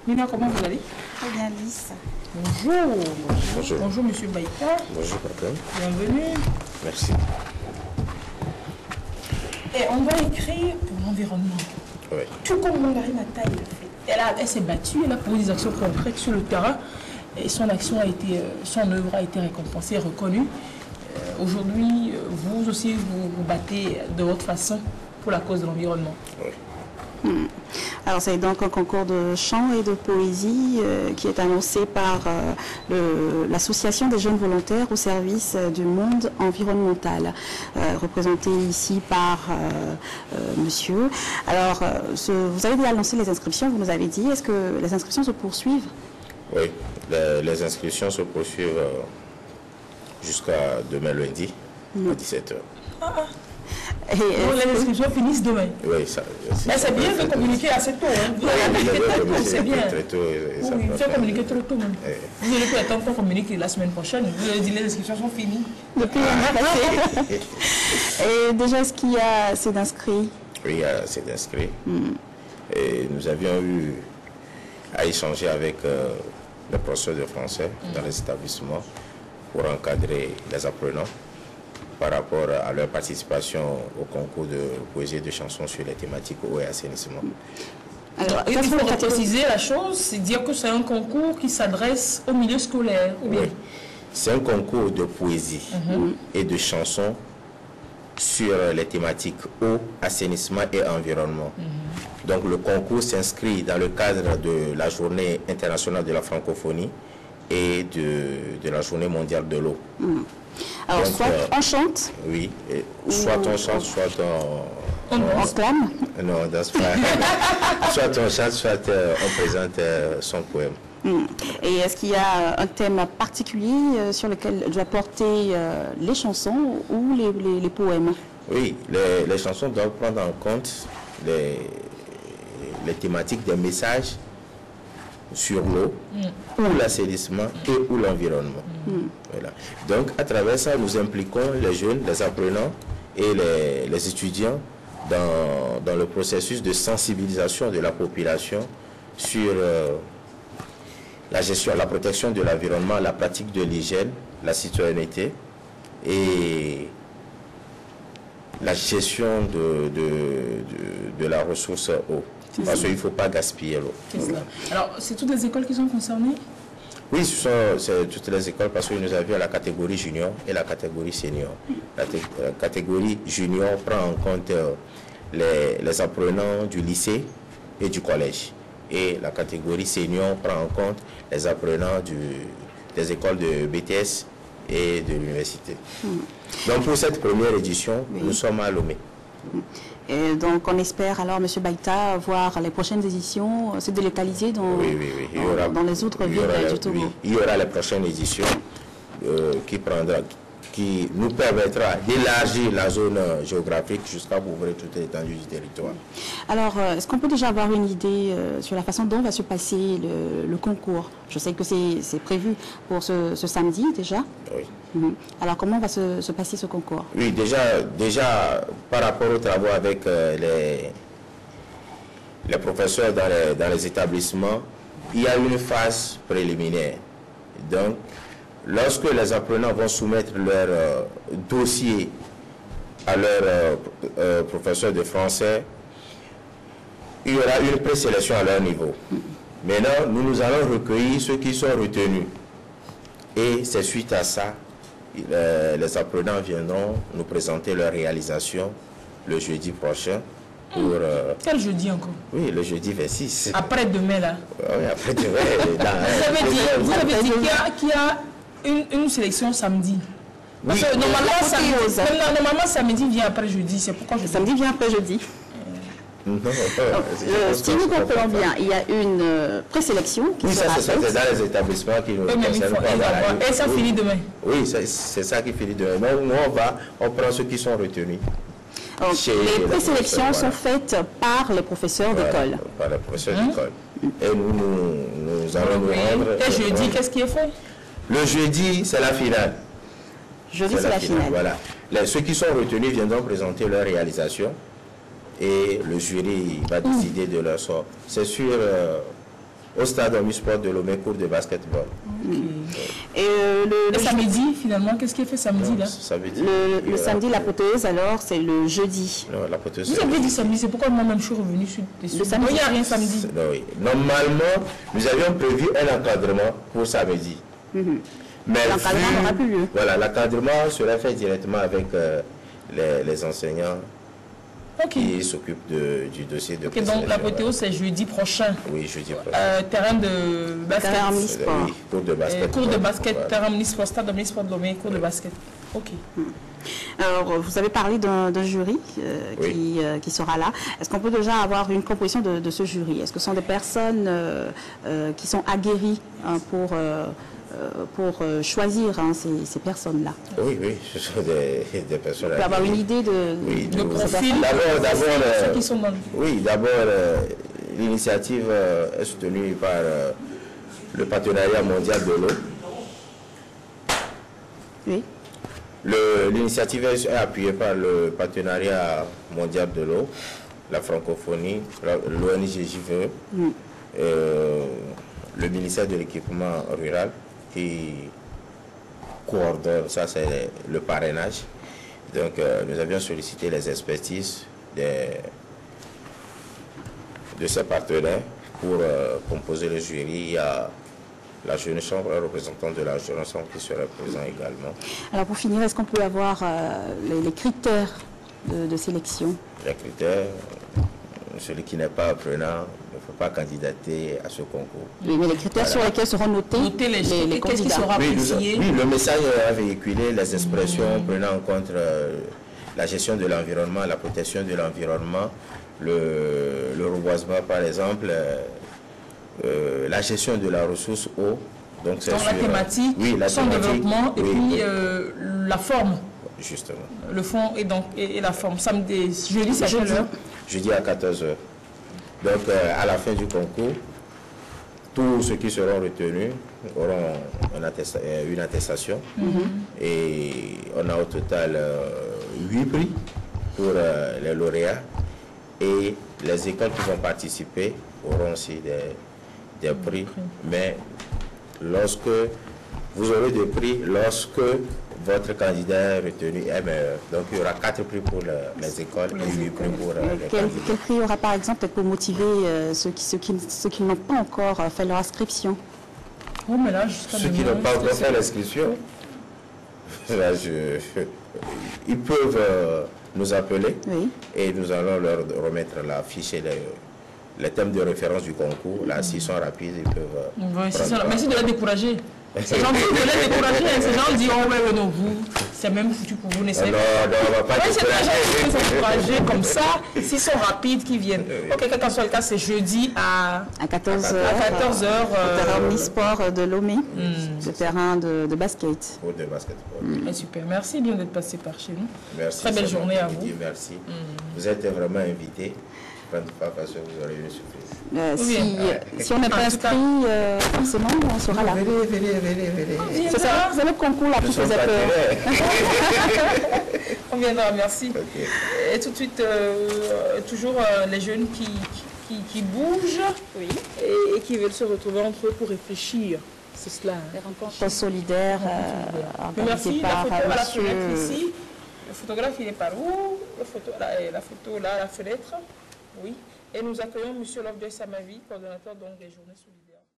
Nina, comment vous allez? Très bien, Lys. Bonjour. Bonjour. Bonjour, monsieur Baïta. Bonjour, papa. Bienvenue. Merci. Et on va écrire pour l'environnement. Oui. Tout comme Margarine Nata, elle s'est battue, elle a posé des actions concrètes sur le terrain. Et son action a été, son œuvre a été récompensée, reconnue. Aujourd'hui, vous aussi, vous battez de votre façon pour la cause de l'environnement. Oui. Alors c'est donc un concours de chant et de poésie qui est annoncé par l'association des jeunes volontaires au service du monde environnemental, représenté ici par monsieur. Alors vous avez déjà lancé les inscriptions, vous nous avez dit, est-ce que les inscriptions se poursuivent? Oui, les inscriptions se poursuivent jusqu'à demain lundi à 17h. Les inscriptions finissent demain. Oui, ça. Mais c'est bien de communiquer assez tôt. Hein. Vous avez communiqué très tôt, c'est bien. Très tôt, oui, vous avez communiqué très tôt même. Vous allez pas attendre qu'on communique la semaine prochaine. Vous avez dit les inscriptions sont finies. Depuis un passé. Et déjà, est-ce qu'il y a assez d'inscrits? Oui, il y a assez d'inscrits. Et nous avions eu à échanger avec les professeurs de français dans les établissements pour encadrer les apprenants par rapport à leur participation au concours de poésie et de chansons sur les thématiques eau et assainissement. Alors, il faut préciser la chose, c'est dire que c'est un concours qui s'adresse au milieu scolaire. Oui, c'est un concours de poésie et de chansons sur les thématiques eau, assainissement et environnement. Donc le concours s'inscrit dans le cadre de la journée internationale de la francophonie et de la journée mondiale de l'eau. Alors, donc, soit on chante. Oui, soit on chante, soit on clame. Non, dans ce cas, soit on chante, soit on présente son poème. Et est-ce qu'il y a un thème particulier sur lequel doit porter les chansons ou les poèmes? Oui, les chansons doivent prendre en compte les thématiques des messages sur l'eau, ou l'assainissement et ou l'environnement. Voilà. Donc, à travers ça, nous impliquons les jeunes, les apprenants et les étudiants dans le processus de sensibilisation de la population sur la gestion, la protection de l'environnement, la pratique de l'hygiène, la citoyenneté et la gestion de la ressource eau. Parce qu'il ne faut pas gaspiller l'eau. Alors, c'est toutes les écoles qui sont concernées? Oui, c'est toutes les écoles parce que nous avions la catégorie junior et la catégorie senior. La catégorie junior prend en compte les apprenants du lycée et du collège. Et la catégorie senior prend en compte les apprenants des écoles de BTS et de l'université. Donc pour cette première édition, nous sommes à Lomé. Et donc on espère alors, M. Baïta, voir les prochaines éditions se délocaliser dans les autres villes du Togo. Oui, il y aura les prochaines éditions qui nous permettra d'élargir la zone géographique jusqu'à couvrir toute l'étendue du territoire. Alors, est-ce qu'on peut déjà avoir une idée sur la façon dont va se passer le concours? Je sais que c'est prévu pour ce samedi déjà. Oui. Alors, comment va se passer ce concours? Oui, déjà par rapport aux travaux avec les professeurs dans les établissements, il y a une phase préliminaire. Donc, lorsque les apprenants vont soumettre leur dossier à leur professeur de français, il y aura une présélection à leur niveau. Maintenant, nous allons recueillir ceux qui sont retenus. Et c'est suite à ça, les apprenants viendront nous présenter leur réalisation le jeudi prochain. Quel jeudi encore? Oui, le jeudi 26. Après-demain, là? Oui, après-demain. Vous avez dit qu'il y a une sélection samedi. Parce que normalement, samedi vient après jeudi. C'est pourquoi je samedi vient après jeudi. Si nous comprenons bien, il y a une présélection qui sera faite. C'est dans les établissements qui nous concernent. Et ça finit demain? Oui, c'est ça qui finit demain. Nous, on prend ceux qui sont retenus. Donc, les présélections sont faites par les professeurs d'école. Par les professeurs d'école. Et nous allons nous rendre. Et jeudi, qu'est-ce qui est fait? Le jeudi, c'est la finale. Jeudi, c'est la finale. Voilà. Ceux qui sont retenus viendront présenter leur réalisation et le jury va décider de leur sort. C'est sur au stade omnisport de Lomé, cours de basketball. Et le samedi, finalement, qu'est-ce qui est fait samedi là? Le samedi, l'apothéose, alors, c'est le jeudi. Non, l'apothéose. Vous avez dit samedi, c'est pourquoi moi-même je suis revenu sur le samedi. Il n'y a rien samedi. Non, oui. Normalement, nous avions prévu un encadrement pour samedi. Mais l'encadrement n'aura plus lieu. Voilà, l'encadrement sera fait directement avec les enseignants qui s'occupent du dossier de donc l'apothéose, c'est jeudi prochain. Oui, jeudi prochain. Terrain de basket. Terrain omnisport. Oui, cours de basket. Cours de basket, voilà. Terrain omnisport, stade omnisport de Lomé, cours de basket. Ok. Alors, vous avez parlé d'un jury qui sera là. Est-ce qu'on peut déjà avoir une composition de ce jury? Est-ce que ce sont des personnes qui sont aguerries pour choisir ces personnes-là? Oui, ce sont des personnes. On peut avoir une idée de profil. D'abord, l'initiative est soutenue par le partenariat mondial de l'eau. Oui. L'initiative est appuyée par le partenariat mondial de l'eau, la francophonie, l'ONG JVE, le ministère de l'équipement rural qui coordonne, ça c'est le parrainage. Donc nous avions sollicité les expertises de ces partenaires pour composer le jury. Il y a la jeune chambre, un représentant de la jeune chambre qui sera présent également. Alors pour finir, est-ce qu'on peut avoir les critères de sélection? Les critères, celui qui n'est pas apprenant ne peut pas candidater à ce concours. Oui, mais les critères sur lesquels seront notés les qu'est-ce qui sera apprécié? Oui, le message a véhiculé les expressions prenant en compte la gestion de l'environnement, la protection de l'environnement, le reboisement par exemple, la gestion de la ressource eau. Donc la thématique, son développement et puis la forme. Justement. Le fond et la forme. Samedi, jeudi, c'est à quelle heure? Jeudi à 14h. Donc à la fin du concours, tous ceux qui seront retenus auront une attestation. Et on a au total 8 prix pour les lauréats. Et les écoles qui vont participer auront aussi des prix. Mais lorsque vous aurez des prix, lorsque votre candidat retenu est meilleur. Donc il y aura 4 prix pour les écoles et 8 prix pour les candidats. Quel prix y aura par exemple pour motiver ceux qui n'ont pas encore fait leur inscription? Oh, mais là, ceux qui n'ont pas encore fait l'inscription, ils peuvent nous appeler et nous allons leur remettre la fiche et les thèmes de référence du concours. Là, s'ils sont rapides, ils peuvent... Merci de les décourager. Ces gens les décourager, ces gens disent oh ouais, non, vous, c'est même foutu pour vous, n'essayez pas. Non, on va pas décourager comme ça, s'ils sont rapides, qu'ils viennent. Ok, quel qu'en soit le cas, c'est jeudi à 14h. Le terrain omnisport de Lomé, le terrain de basket. De basketball. Super, merci bien d'être passé par chez nous. Merci. Très belle journée à vous. Merci. Vous êtes vraiment invités. Parce que vous aurez une surprise. Si on n'est pas inscrit, forcément, on sera là. Venez. C'est ça, c'est le concours là qui faisait peur. On viendra, merci. Et tout de suite, toujours les jeunes qui bougent et qui veulent se retrouver entre eux pour réfléchir. C'est cela. Les rencontres solidaires organisées par la fenêtre ici. Le photographe, il est par où? La photo là, la fenêtre. Oui, et nous accueillons M. Lovejoy Samavi, coordonnateur donc des Journées Solidaires.